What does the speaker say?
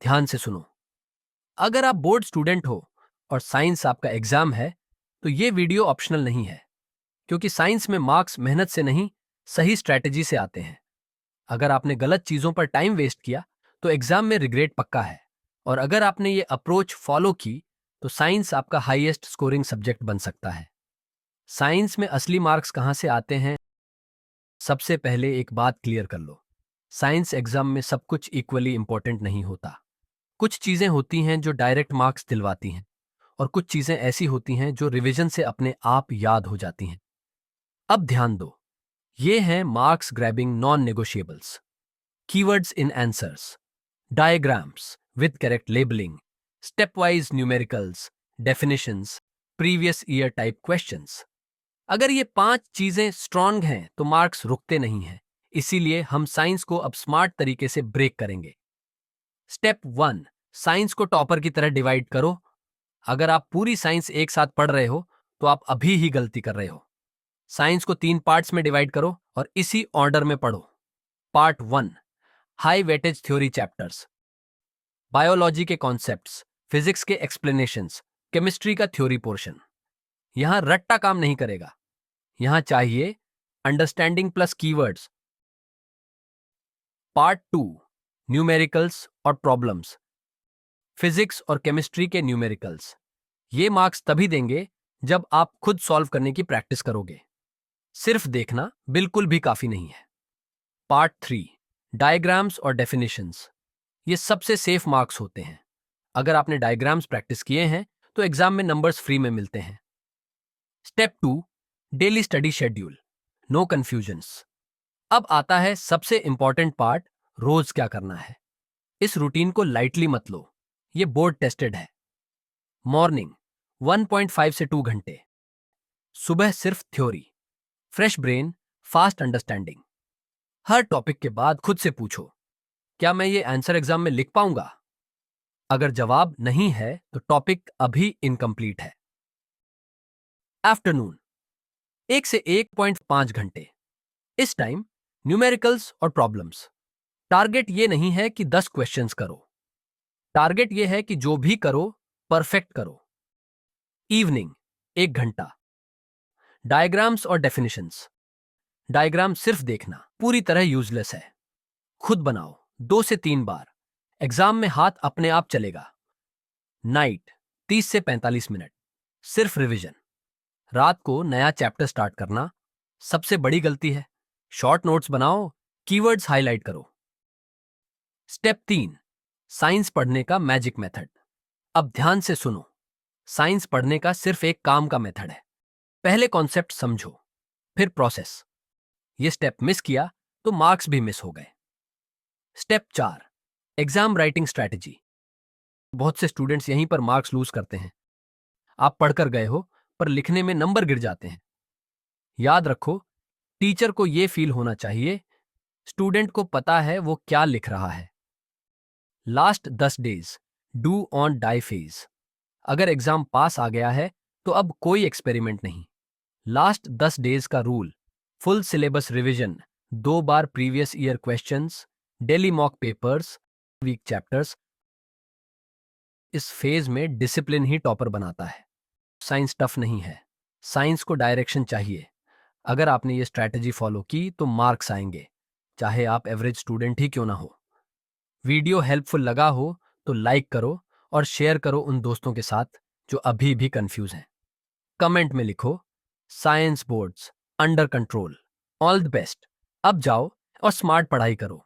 ध्यान से सुनो। अगर आप बोर्ड स्टूडेंट हो और साइंस आपका एग्जाम है तो ये वीडियो ऑप्शनल नहीं है, क्योंकि साइंस में मार्क्स मेहनत से नहीं, सही स्ट्रैटेजी से आते हैं। अगर आपने गलत चीजों पर टाइम वेस्ट किया तो एग्जाम में रिग्रेट पक्का है, और अगर आपने ये अप्रोच फॉलो की तो साइंस आपका हाईएस्ट स्कोरिंग सब्जेक्ट बन सकता है। साइंस में असली मार्क्स कहाँ से आते हैं? सबसे पहले एक बात क्लियर कर लो, साइंस एग्जाम में सब कुछ इक्वली इंपॉर्टेंट नहीं होता। कुछ चीजें होती हैं जो डायरेक्ट मार्क्स दिलवाती हैं, और कुछ चीजें ऐसी होती हैं जो रिवीजन से अपने आप याद हो जाती हैं। अब ध्यान दो, ये हैं marks grabbing non negotiables. Keywords in answers, diagrams with correct labelling, step wise numericals, definitions, previous year type questions. अगर ये 5 चीजें स्ट्रांग हैं तो मार्क्स रुकते नहीं हैं। इसीलिए हम साइंस को अब स्मार्ट तरीके से ब्रेक करेंगे। स्टेप 1, साइंस को टॉपर की तरह डिवाइड करो। अगर आप पूरी साइंस एक साथ पढ़ रहे हो तो आप अभी ही गलती कर रहे हो। साइंस को 3 पार्ट्स में डिवाइड करो और इसी ऑर्डर में पढ़ो। Part 1, high weightage theory chapters, biology के कॉन्सेप्ट्स, फिजिक्स के एक्सप्लेनेशंस, केमिस्ट्री का थ्योरी पोर्शन। यहां रट्टा काम नहीं करेगा, यहां चाहिए understanding plus keywords. Part 2, numericals और प्रॉब्लम्स, फिजिक्स और केमिस्ट्री के न्यूमेरिकल्स। ये मार्क्स तभी देंगे जब आप खुद सॉल्व करने की प्रैक्टिस करोगे। सिर्फ देखना बिल्कुल भी काफी नहीं है। पार्ट 3, डायग्राम्स और डेफिनेशंस। ये सबसे सेफ मार्क्स होते हैं। अगर आपने डायग्राम्स प्रैक्टिस किए हैं तो एग्जाम में नंबर्स फ्री में मिलते हैं। Step 2, daily study schedule, no confusions. अब आता है सबसे इंपॉर्टेंट पार्ट, रोज क्या करना है। इस रूटीन को लाइटली मत लो, ये बोर्ड टेस्टेड है। मॉर्निंग 1.5 से 2 घंटे, सुबह सिर्फ theory, fresh brain, fast understanding. हर टॉपिक के बाद खुद से पूछो, क्या मैं ये आंसर एग्जाम में लिख पाऊंगा? अगर जवाब नहीं है तो टॉपिक अभी इनकम्प्लीट है। आफ्टरनून 1 से 1.5 घंटे, इस टाइम न्यूमेरिकल्स और प्रॉब्लम्स। टारगेट ये नहीं है कि 10 क्वेश्चंस करो, टारगेट ये है कि जो भी करो परफेक्ट करो। इवनिंग 1 घंटा, डायग्राम्स और डेफिनेशंस। डायग्राम सिर्फ देखना पूरी तरह यूजलेस है, खुद बनाओ 2 से 3 बार, एग्जाम में हाथ अपने आप चलेगा। नाइट 30 से 45 मिनट, सिर्फ रिवीजन। रात को नया चैप्टर स्टार्ट करना सबसे बड़ी गलती है। शॉर्ट नोट्स बनाओ, कीवर्ड्स हाईलाइट करो। स्टेप 3, साइंस पढ़ने का मैजिक मेथड। अब ध्यान से सुनो, साइंस पढ़ने का सिर्फ एक काम का मेथड है। पहले कॉन्सेप्ट समझो, फिर प्रोसेस। ये स्टेप मिस किया तो मार्क्स भी मिस हो गए। Step 4, exam writing strategy. बहुत से स्टूडेंट्स यहीं पर मार्क्स लूज करते हैं। आप पढ़कर गए हो पर लिखने में नंबर गिर जाते हैं। याद रखो, टीचर को यह फील होना चाहिए स्टूडेंट को पता है वो क्या लिख रहा है। Last 10 days, do on die phase. अगर एग्जाम पास आ गया है तो अब कोई एक्सपेरिमेंट नहीं। लास्ट 10 डेज का रूल, फुल सिलेबस रिवीजन, 2 बार previous year questions, daily mock papers, weak chapters. इस फेज में डिसिप्लिन ही टॉपर बनाता है। साइंस टफ नहीं है, साइंस को डायरेक्शन चाहिए। अगर आपने ये स्ट्रैटेजी फॉलो की तो मार्क्स आएंगे, चाहे आप एवरेज स्टूडेंट ही क्यों ना हो। वीडियो हेल्पफुल लगा हो तो लाइक करो और शेयर करो उन दोस्तों के साथ जो अभी भी कंफ्यूज हैं। कमेंट में लिखो, science boards under control. All the best. अब जाओ और स्मार्ट पढ़ाई करो।